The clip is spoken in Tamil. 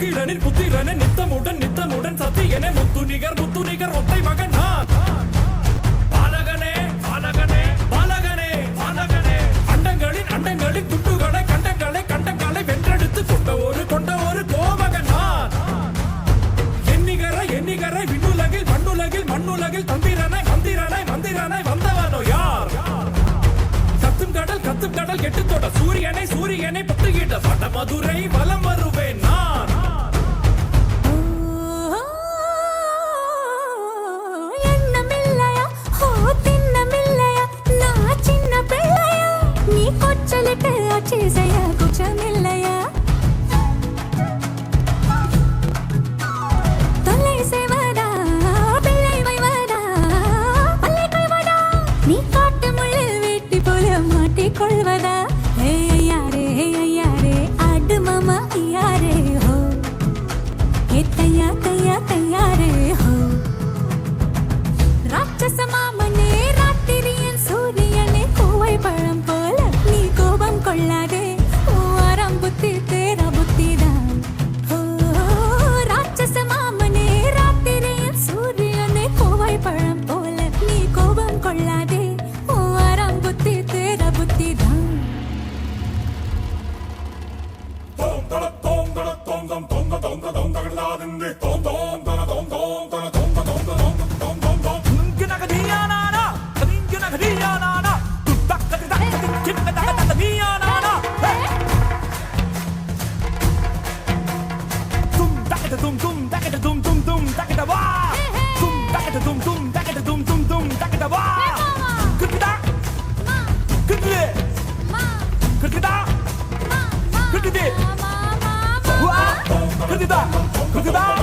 நக்கீரனின் புத்திரனே நித்தமுடன் நித்தமுடன் சத்தியனே முத்து நிகர் ஒத்தை மகன் நான் பாலகனே பாலகனே பாலகனே பாலகனே அண்டங்களின் அண்டங்களின் துண்டுகளை கண்டங்களை வென்றெடுத்து கொண்ட ஒரு கோமகன் நான் எண்ணிகரை விண்ணுலகில் மண்ணுலகில் மந்திரனை வந்தவனோ யார் கத்தும் கடல் கெட்டுத்தோட சூரியனை பட்டுகிட்ட வட மதுரை வலம் வருவேன் நான் நீ கொச்சலிட்டு செய்ய குற்றமில்லையா தொல்லை செய்வதா பிள்ளை வைவதா பல்லை கொள்வதா நீ காட்டு முள்ளில் வெட்டி போல மாட்டிக்கொள்வதா ஐயாரே ஆடு மாமா ஐயாரே ஹோ தையாரே ஹோ ராட்சச மாமனே ராத்திரியன் சூரியனே கோவை பழம் போல நீ கோபம் கொள்ளாதே ஆரம் புத்தி தேரா புத்திதான் ராட்சச மாமனே ராத்திரியன் சூரியனே கோவை பழம் போல நீ கோபம் கொள்ளாதே ஆரம் புத்தி தேரா புத்திதான் 그렇다